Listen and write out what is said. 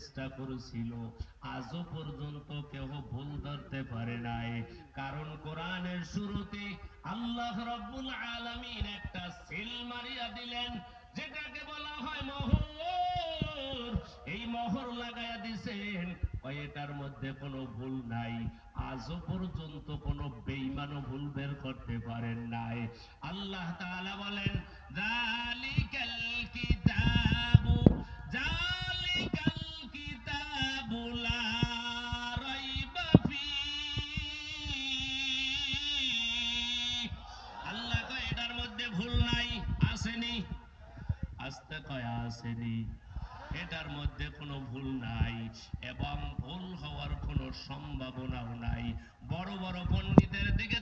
চেষ্টা করেছিল, আজও পর্যন্ত কেউ ভুল ধরতে পারে নাই। কারণ কোরআনের শুরুতে আল্লাহ রাব্বুল আলামিন একটা সিল মারিয়া দিলেন, যেটাকে বলা হয় মোহর। এই মোহর লাগাইয়া দিছেন, এটার মধ্যে কোনো ভুল নাই। আজও পর্যন্ত কোনো বেঈমানও ভুল বের করতে পারেন নাই। আল্লাহ তাআলা বলেন, যালিকাল কিতাবু যালিকাল কিতাবু লা রাইবা ফীহ। আল্লাহ কয় এটার মধ্যে ভুল নাই। আসেনি? আসতে কয় আসেনি। এটার মধ্যে কোনো ভুল নাই এবং ভুল হওয়ার কোনো সম্ভাবনাও নাই। বড় বড় পণ্ডিতের দিকে